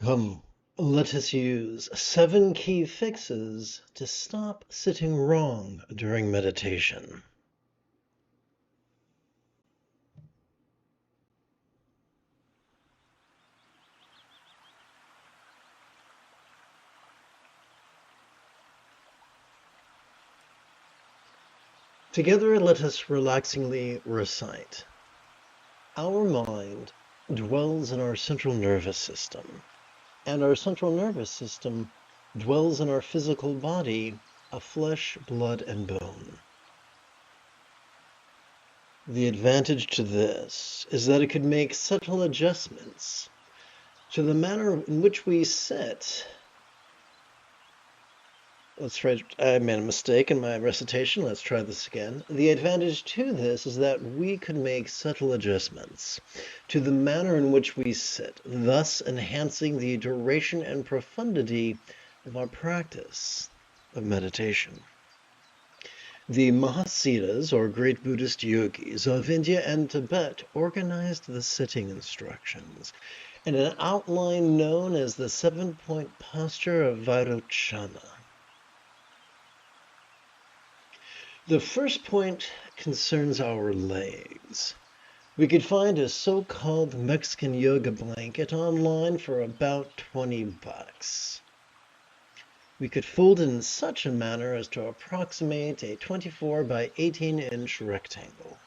Come, let us use 7 key fixes to stop sitting wrong during meditation. Together, let us relaxingly recite. Our mind dwells in our central nervous system, and our central nervous system dwells in our physical body of flesh, blood, and bone. The advantage to this is that it could make subtle adjustments to the manner in which we sit. I made a mistake in my recitation. Let's try this again. The advantage to this is that we could make subtle adjustments to the manner in which we sit, thus enhancing the duration and profundity of our practice of meditation. The Mahasiddhas, or great Buddhist yogis of India and Tibet, organized the sitting instructions in an outline known as the 7-point posture of Vairochana. The first point concerns our legs. We could find a so-called Mexican yoga blanket online for about $20. We could fold it in such a manner as to approximate a 24 by 18-inch rectangle.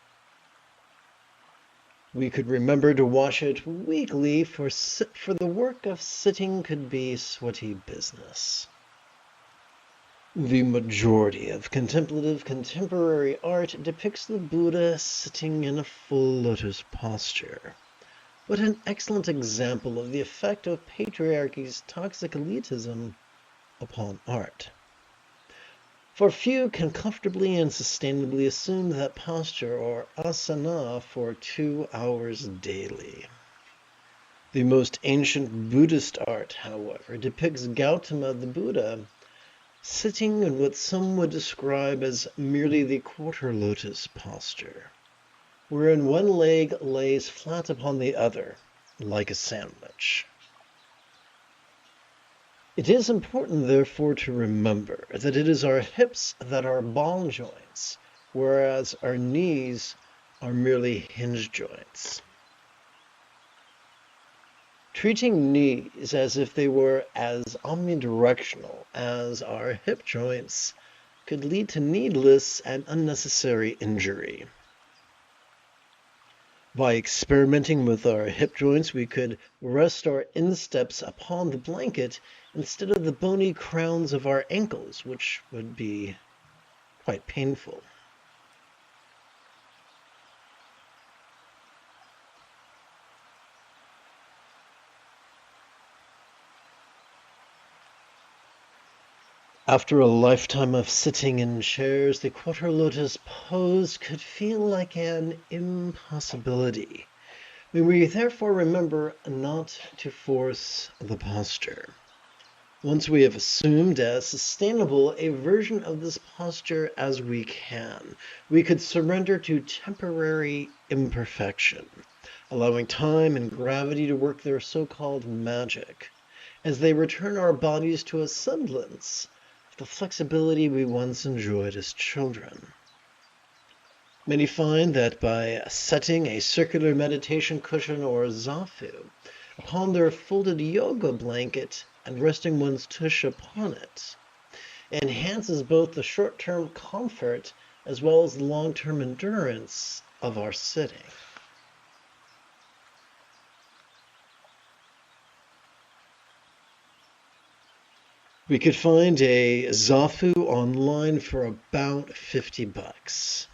We could remember to wash it weekly, for the work of sitting could be sweaty business. The majority of contemplative contemporary art depicts the Buddha sitting in a full lotus posture. What an excellent example of the effect of patriarchy's toxic elitism upon art. For few can comfortably and sustainably assume that posture or asana for 2 hours daily. The most ancient Buddhist art, however, depicts Gautama the Buddha sitting in what some would describe as merely the quarter lotus posture, wherein one leg lays flat upon the other, like a sandwich. It is important, therefore, to remember that it is our hips that are ball joints, whereas our knees are merely hinge joints. Treating knees as if they were as omnidirectional as our hip joints could lead to needless and unnecessary injury. By experimenting with our hip joints, we could rest our insteps upon the blanket instead of the bony crowns of our ankles, which would be quite painful. After a lifetime of sitting in chairs, the quarter lotus pose could feel like an impossibility. We therefore remember not to force the posture. Once we have assumed as sustainable a version of this posture as we can, we could surrender to temporary imperfection, allowing time and gravity to work their so-called magic, as they return our bodies to a semblance of the flexibility we once enjoyed as children. Many find that by setting a circular meditation cushion or zafu upon their folded yoga blanket and resting one's tush upon it enhances both the short-term comfort as well as the long-term endurance of our sitting. We could find a zafu online for about $50.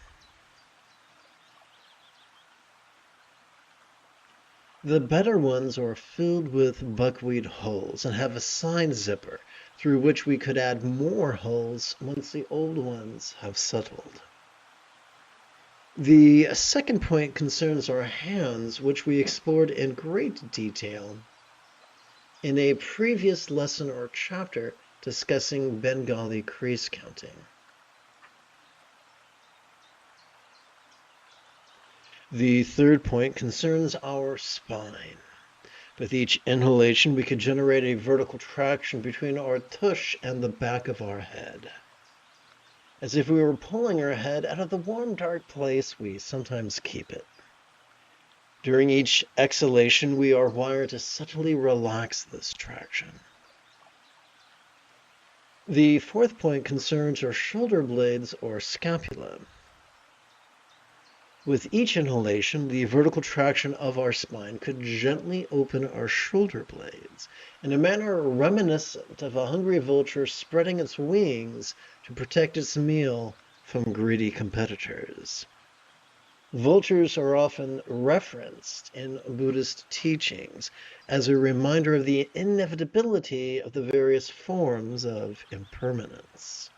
The better ones are filled with buckwheat hulls and have a side zipper through which we could add more hulls once the old ones have settled. The second point concerns our hands, which we explored in great detail in a previous lesson or chapter discussing Bengali crease counting. The third point concerns our spine. With each inhalation, we could generate a vertical traction between our tush and the back of our head, as if we were pulling our head out of the warm, dark place we sometimes keep it. During each exhalation, we are wired to subtly relax this traction. The fourth point concerns our shoulder blades or scapula. With each inhalation, the vertical traction of our spine could gently open our shoulder blades in a manner reminiscent of a hungry vulture spreading its wings to protect its meal from greedy competitors. Vultures are often referenced in Buddhist teachings as a reminder of the inevitability of the various forms of impermanence,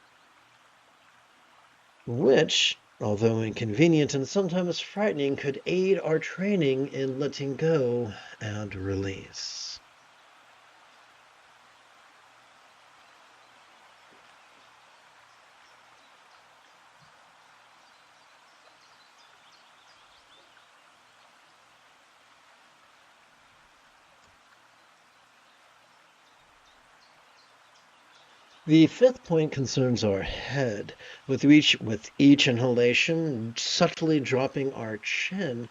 which, although inconvenient and sometimes frightening, could aid our training in letting go and release. The fifth point concerns our head. With each inhalation, subtly dropping our chin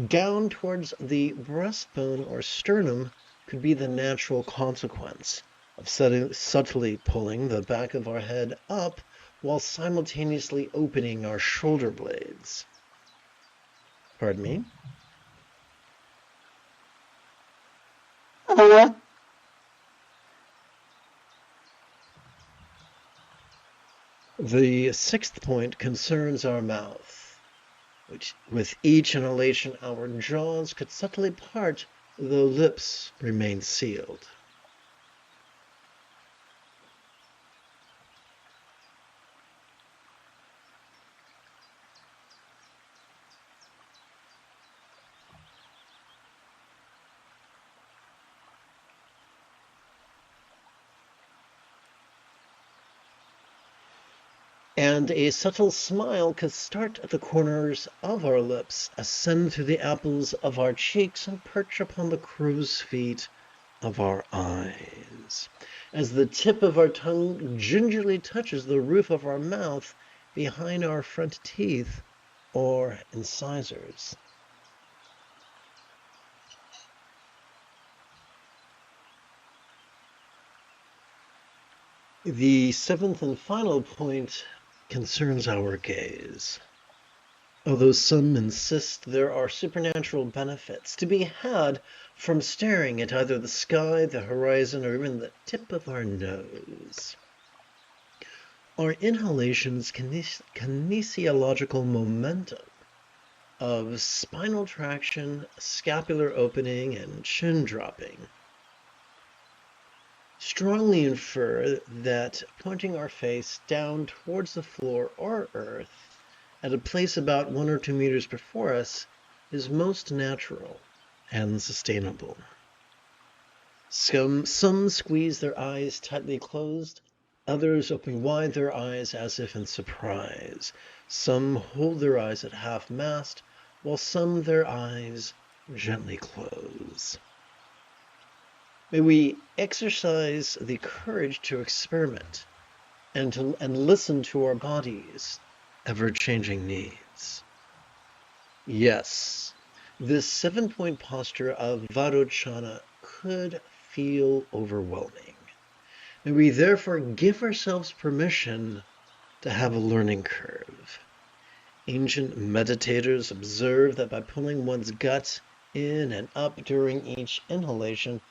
down towards the breastbone or sternum could be the natural consequence of subtly pulling the back of our head up while simultaneously opening our shoulder blades. Pardon me? The sixth point concerns our mouth, which with each inhalation our jaws could subtly part, though lips remain sealed. And a subtle smile could start at the corners of our lips, ascend through the apples of our cheeks, and perch upon the crow's feet of our eyes, as the tip of our tongue gingerly touches the roof of our mouth behind our front teeth or incisors. The seventh and final point concerns our gaze. Although some insist there are supernatural benefits to be had from staring at either the sky, the horizon, or even the tip of our nose, our inhalation's kinesiological momentum of spinal traction, scapular opening, and chin dropping strongly infer that pointing our face down towards the floor or earth at a place about 1 or 2 meters before us is most natural and sustainable. Some squeeze their eyes tightly closed, others open wide their eyes as if in surprise. Some hold their eyes at half-mast, while some their eyes gently close. May we exercise the courage to experiment and listen to our body's ever-changing needs. Yes, this 7-point posture of Varochana could feel overwhelming. May we therefore give ourselves permission to have a learning curve. Ancient meditators observed that by pulling one's gut in and up during each inhalation,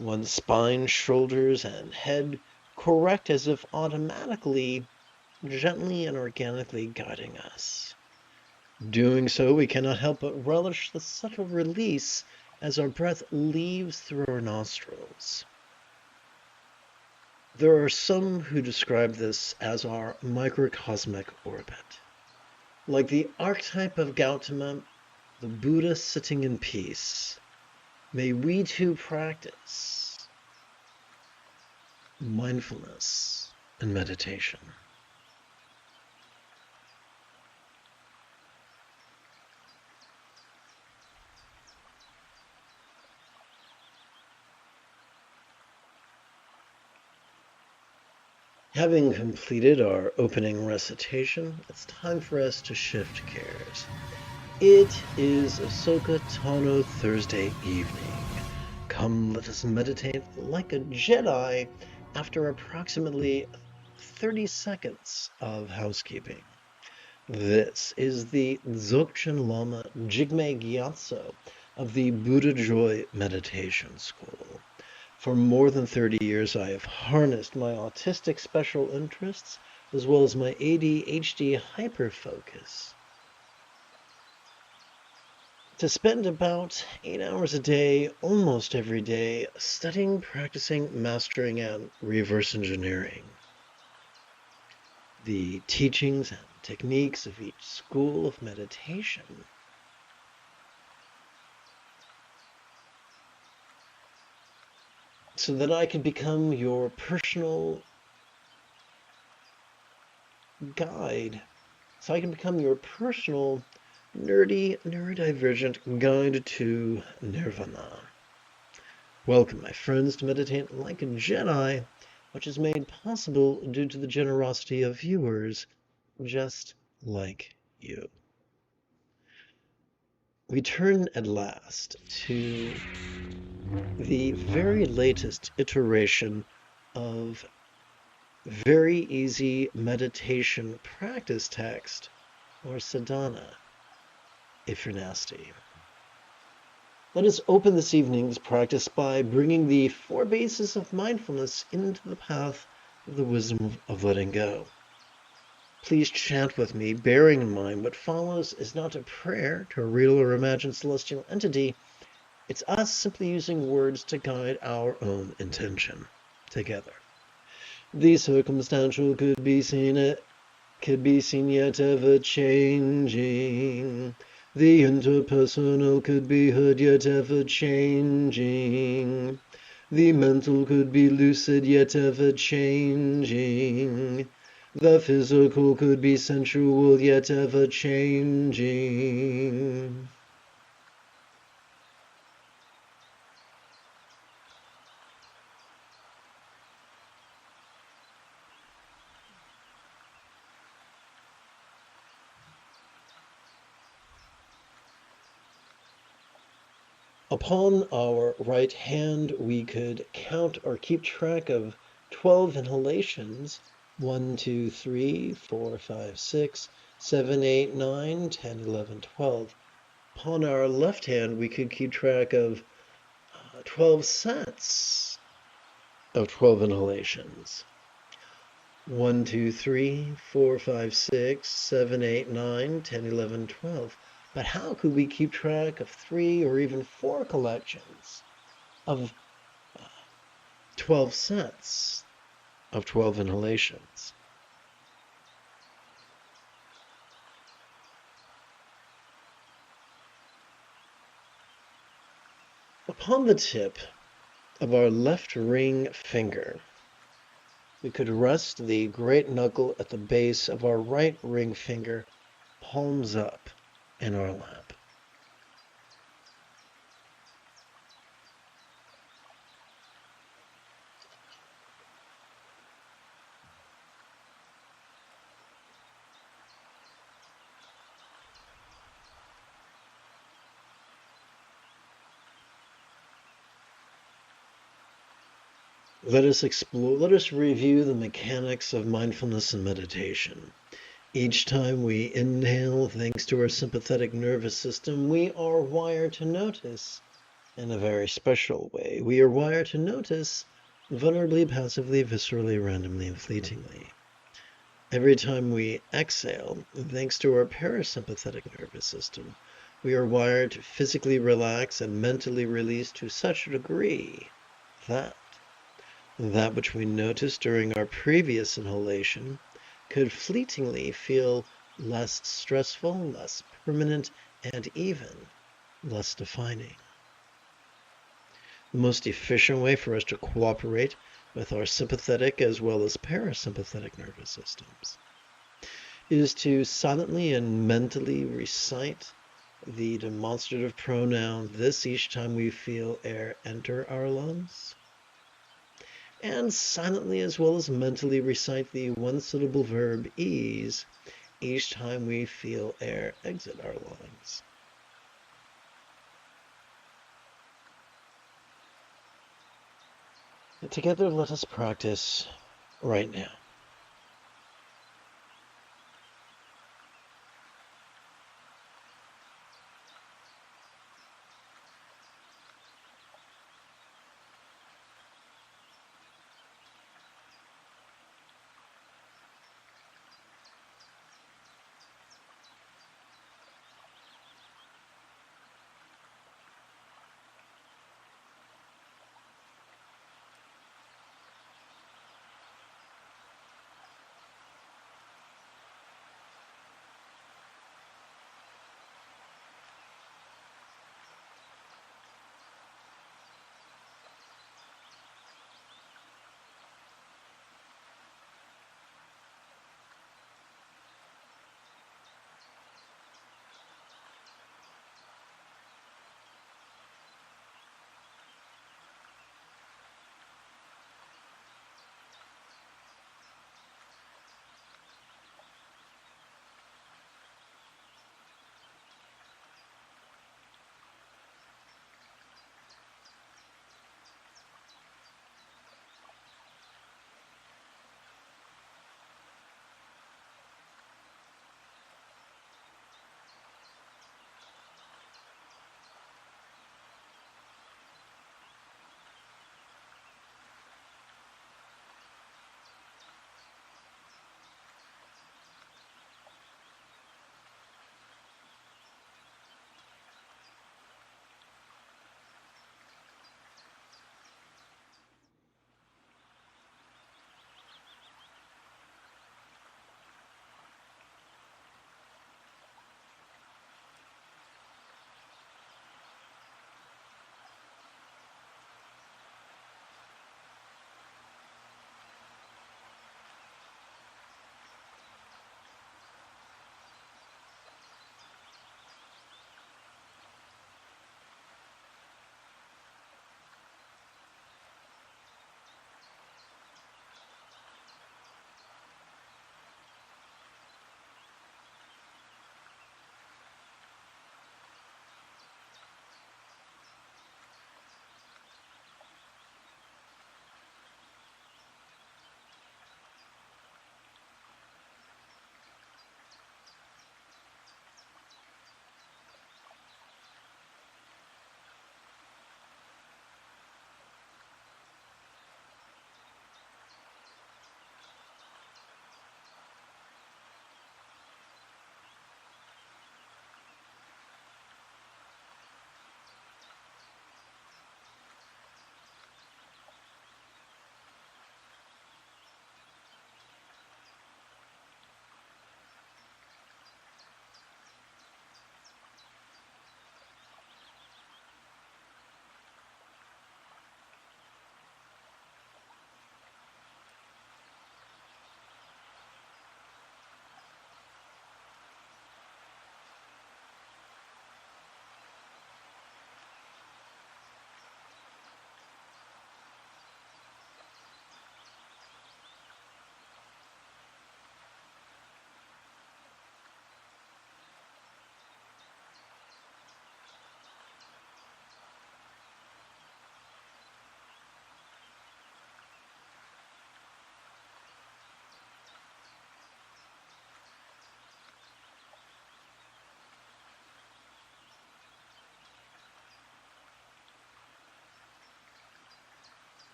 one's spine, shoulders, and head correct as if automatically, gently and organically guiding us. Doing so, we cannot help but relish the subtle release as our breath leaves through our nostrils. There are some who describe this as our microcosmic orbit. Like the archetype of Gautama, the Buddha sitting in peace, may we too practice mindfulness and meditation. Having completed our opening recitation, it's time for us to shift gears. It is Ahsoka Tano Thursday evening. Come, let us meditate like a Jedi after approximately 30 seconds of housekeeping. This is the Dzogchen Lama Jigme Gyatso of the Buddha Joy Meditation School. For more than 30 years, I have harnessed my autistic special interests as well as my ADHD hyperfocus to spend about 8 hours a day, almost every day, studying, practicing, mastering, and reverse engineering the teachings and techniques of each school of meditation. So that I can become your personal guide. So I can become your personal nerdy, neurodivergent guide to nirvana. Welcome, my friends, to Meditate Like a Jedi, which is made possible due to the generosity of viewers just like you. We turn at last to the very latest iteration of very easy meditation practice text, or sadhana, if you're nasty. Let us open this evening's practice by bringing the 4 bases of mindfulness into the path of the wisdom of letting go. Please chant with me, bearing in mind what follows is not a prayer to a real or imagined celestial entity. It's us simply using words to guide our own intention. Together. The circumstantial could be seen yet ever changing. The interpersonal could be heard yet ever changing. The mental could be lucid yet ever changing. The physical could be sensual yet ever changing. Upon our right hand, we could count or keep track of 12 inhalations. 1, 2, 3, 4, 5, 6, 7, 8, 9, 10, 11, 12. Upon our left hand, we could keep track of 12 sets of 12 inhalations. 1, 2, 3, 4, 5, 6, 7, 8, 9, 10, 11, 12. But how could we keep track of 3 or even 4 collections of 12 sets of 12 inhalations? Upon the tip of our left ring finger, we could rest the great knuckle at the base of our right ring finger, palms up in our lap. Let us review the mechanics of mindfulness and meditation. Each time we inhale, thanks to our sympathetic nervous system, we are wired to notice in a very special way. We are wired to notice vulnerably, passively, viscerally, randomly, and fleetingly. Every time we exhale, thanks to our parasympathetic nervous system, we are wired to physically relax and mentally release to such a degree that which we noticed during our previous inhalation could fleetingly feel less stressful, less permanent, and even less defining. The most efficient way for us to cooperate with our sympathetic as well as parasympathetic nervous systems is to silently and mentally recite the demonstrative pronoun this each time we feel air enter our lungs, and silently as well as mentally recite the one-syllable verb ease each time we feel air exit our lungs. Together, let us practice right now.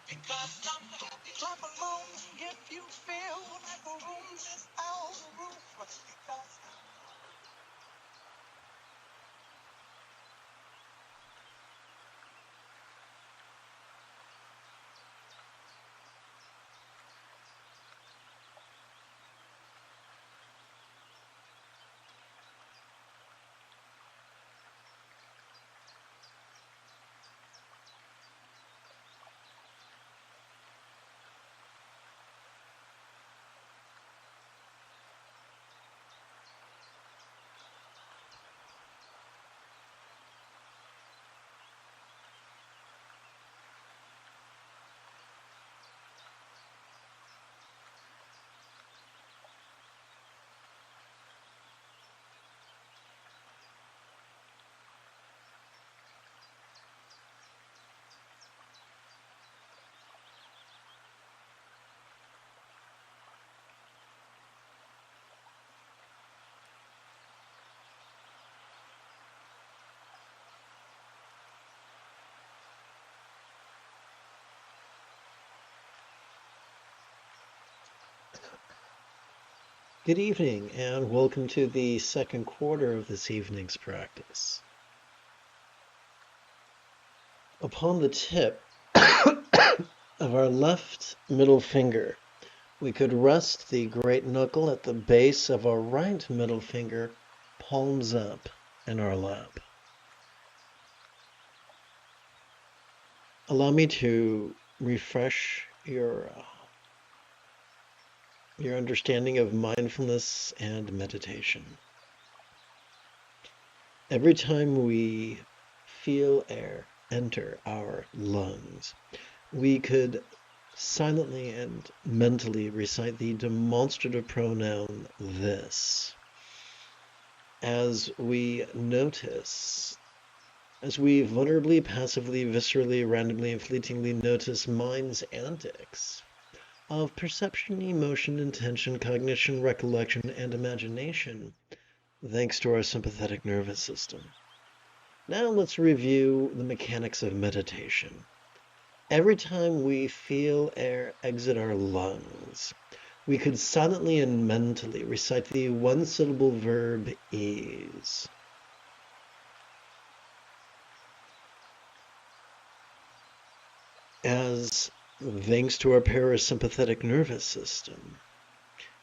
Clap along if you feel like the room is out of room. Because Good evening, and welcome to the second quarter of this evening's practice. Upon the tip of our left middle finger, we could rest the great knuckle at the base of our right middle finger, palms up in our lap. Allow me to refresh your understanding of mindfulness and meditation. Every time we feel air enter our lungs, we could silently and mentally recite the demonstrative pronoun this. As we notice, as we vulnerably, passively, viscerally, randomly, and fleetingly notice mind's antics of perception, emotion, intention, cognition, recollection, and imagination, thanks to our sympathetic nervous system. Now let's review the mechanics of meditation. Every time we feel air exit our lungs, we could silently and mentally recite the one-syllable verb ease. As thanks to our parasympathetic nervous system,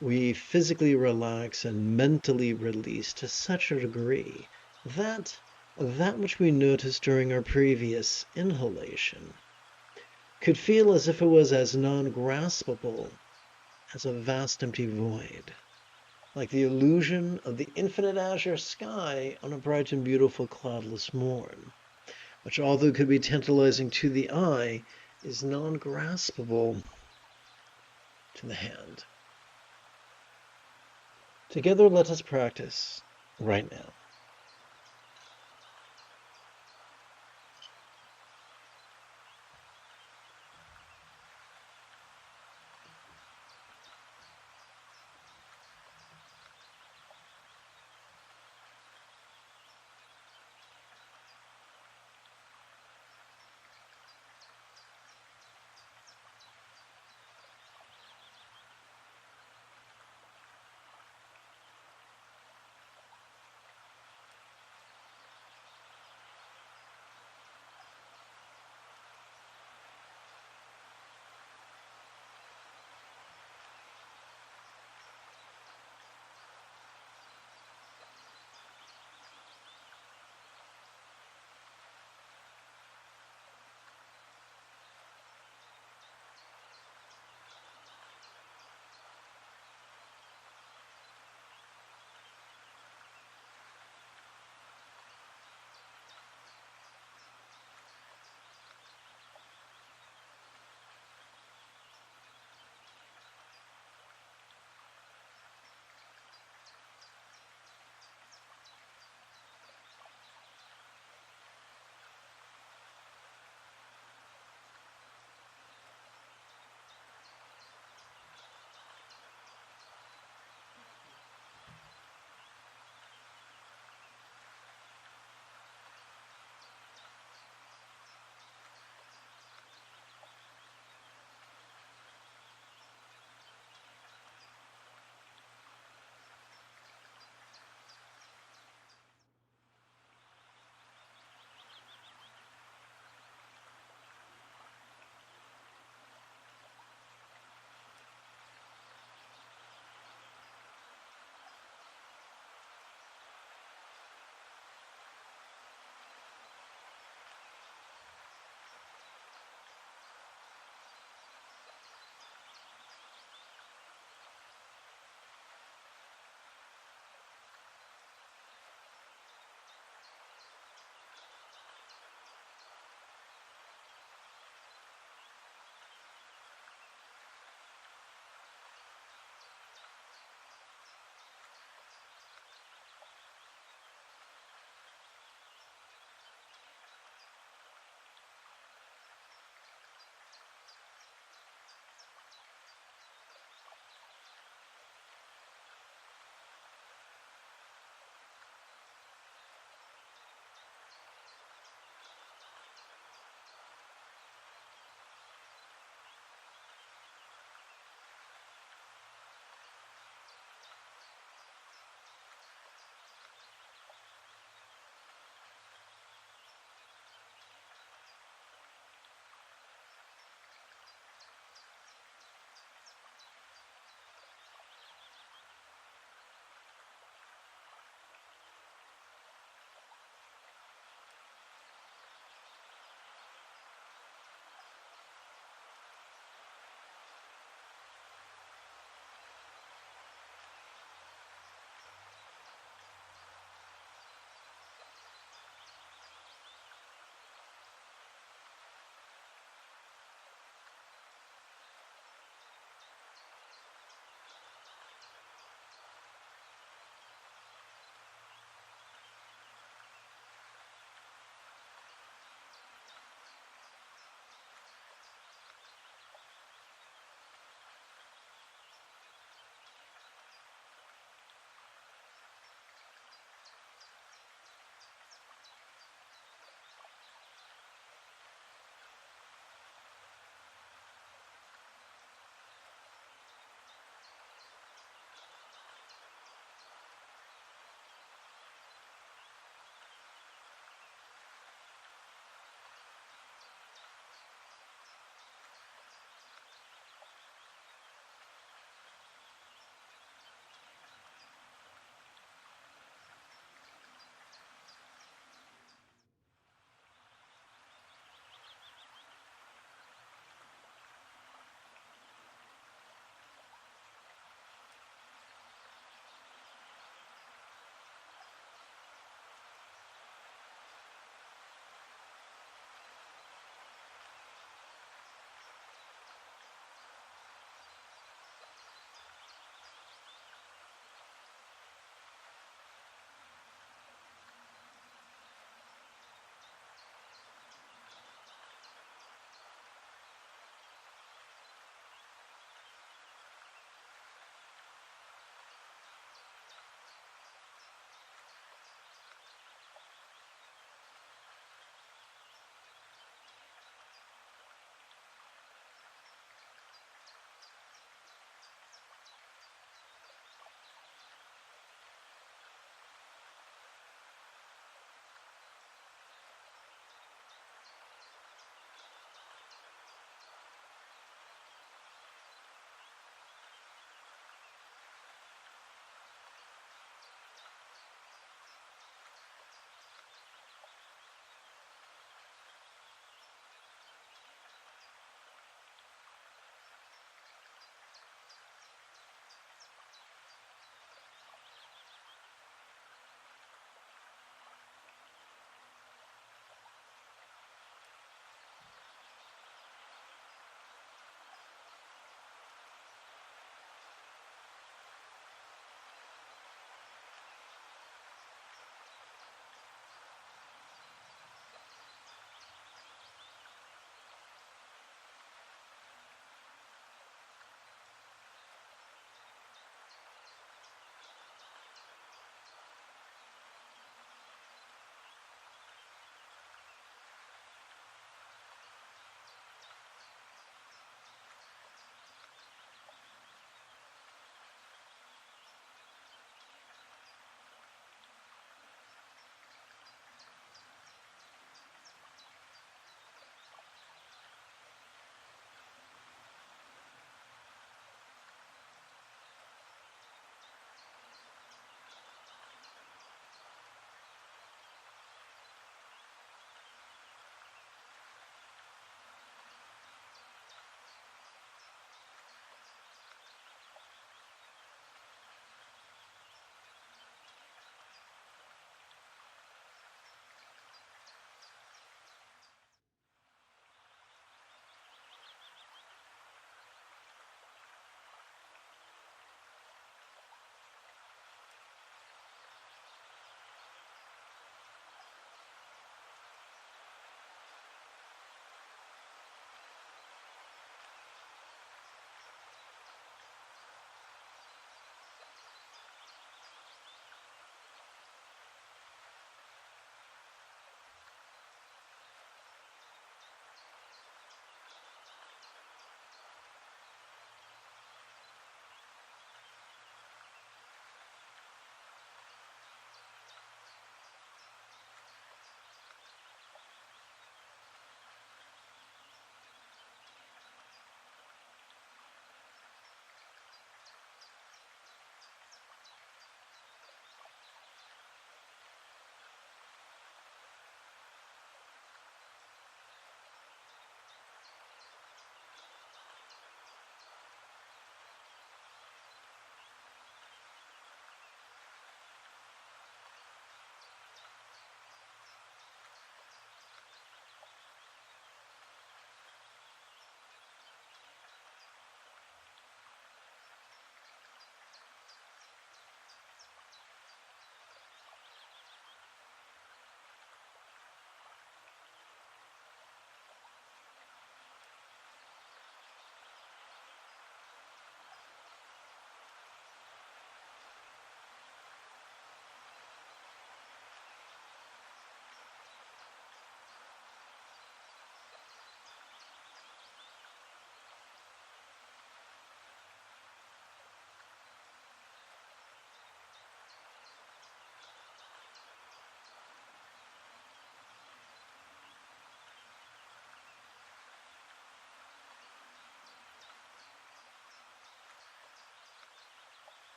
we physically relax and mentally release to such a degree that which we noticed during our previous inhalation could feel as if it was as non-graspable as a vast empty void, like the illusion of the infinite azure sky on a bright and beautiful cloudless morn, which, although could be tantalizing to the eye, is non-graspable to the hand. Together, let us practice right now.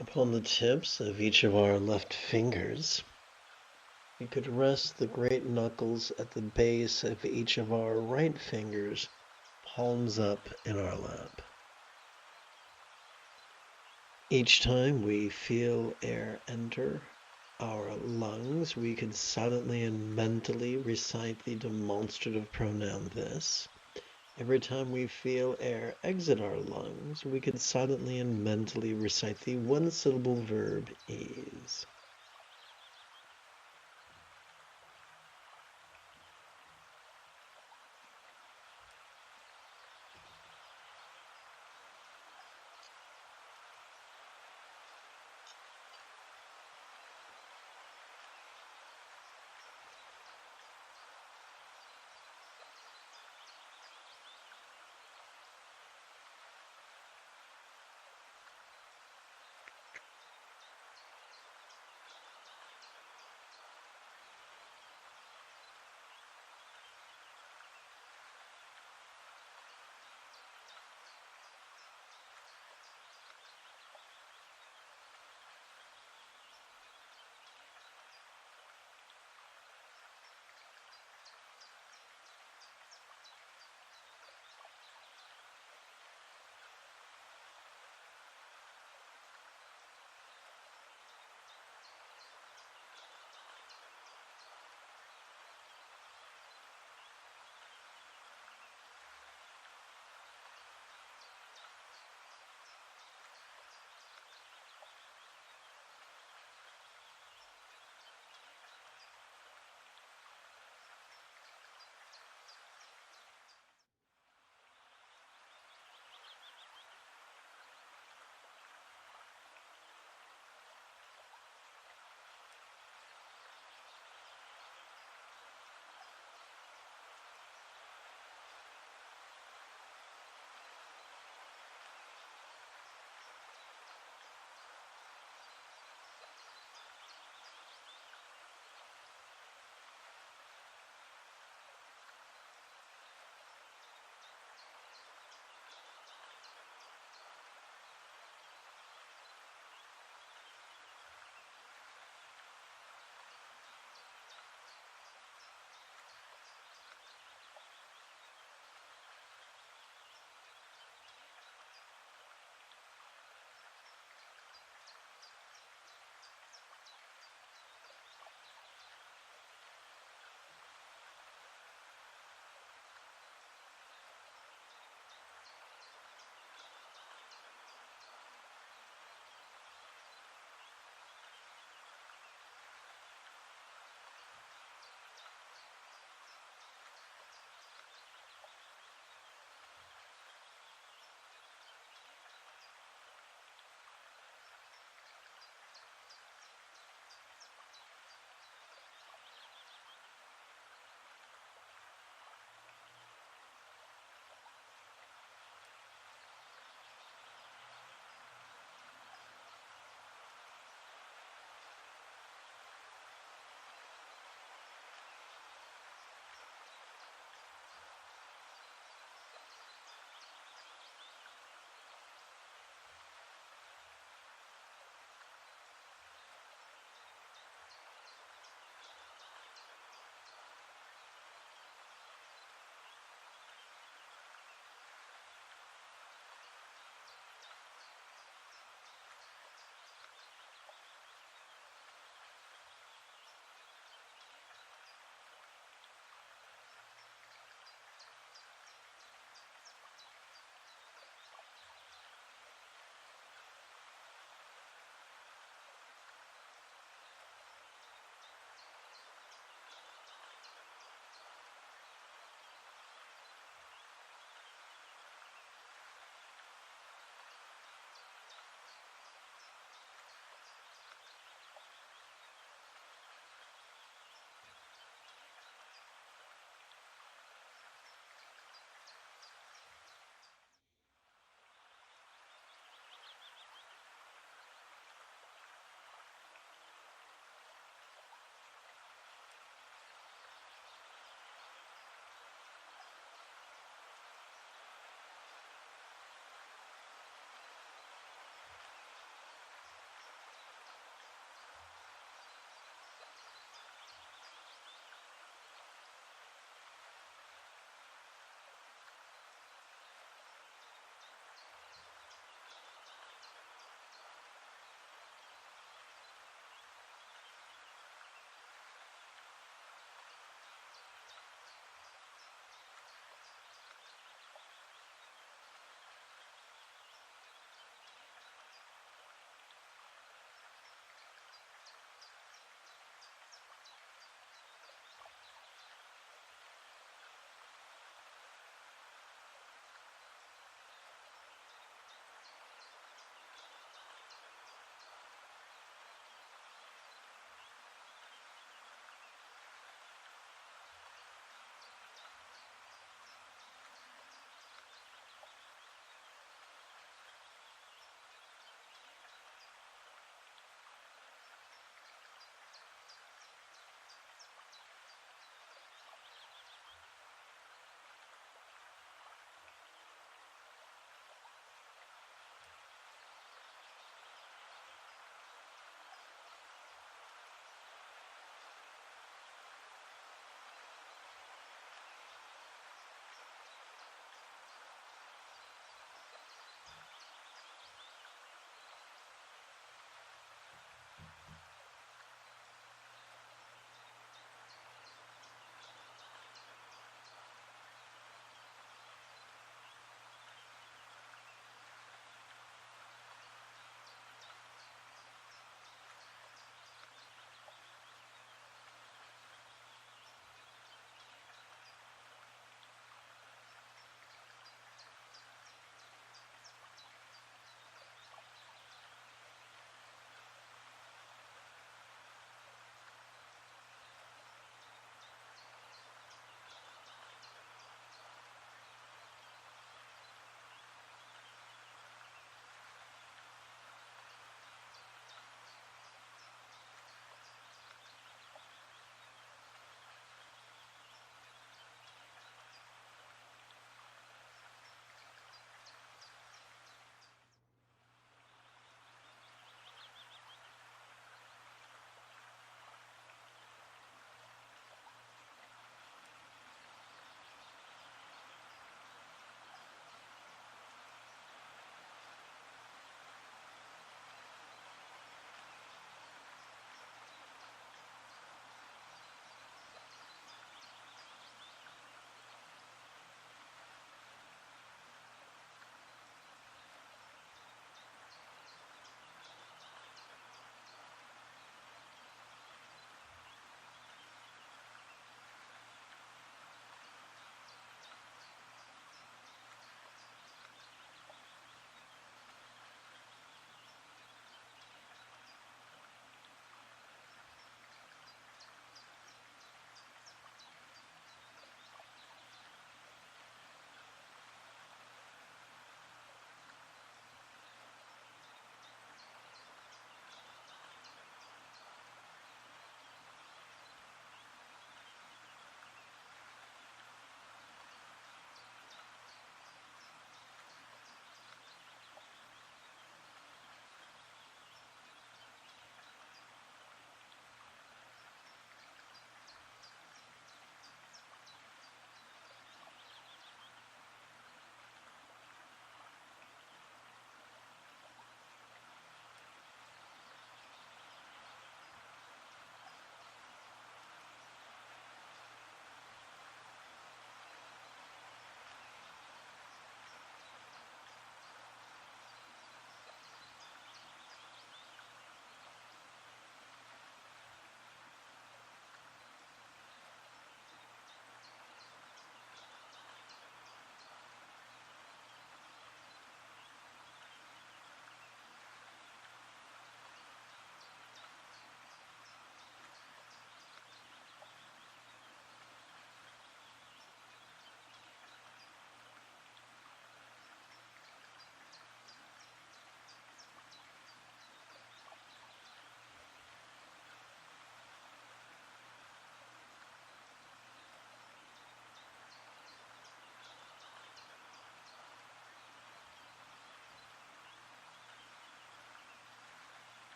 Upon the tips of each of our left fingers, we could rest the great knuckles at the base of each of our right fingers, palms up in our lap. Each time we feel air enter our lungs, we could silently and mentally recite the demonstrative pronoun this. Every time we feel air exit our lungs, we could silently and mentally recite the one-syllable verb ease.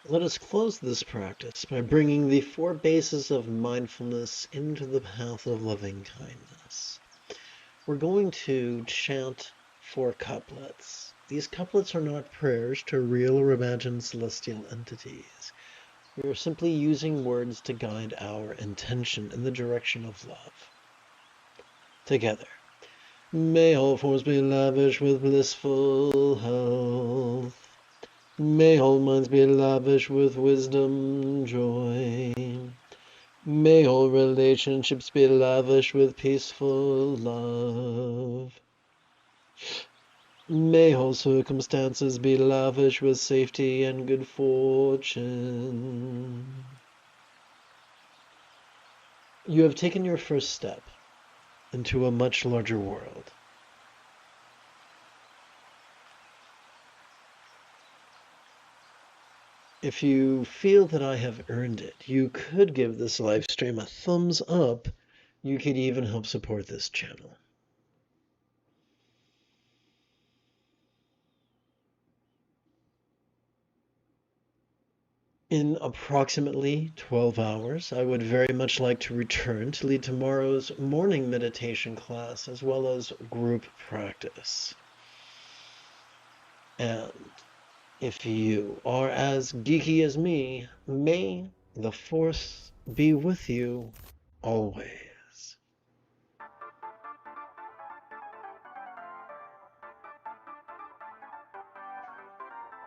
Let us close this practice by bringing the 4 bases of mindfulness into the path of loving kindness. We're going to chant 4 couplets. These couplets are not prayers to real or imagined celestial entities. We are simply using words to guide our intention in the direction of love. Together. May all forms be lavish with blissful health. May all minds be lavish with wisdom, joy. May all relationships be lavish with peaceful love. May all circumstances be lavish with safety and good fortune. You have taken your first step into a much larger world. If you feel that I have earned it, you could give this live stream a thumbs up. You could even help support this channel. In approximately 12 hours, I would very much like to return to lead tomorrow's morning meditation class as well as group practice. And if you are as geeky as me, may the Force be with you always.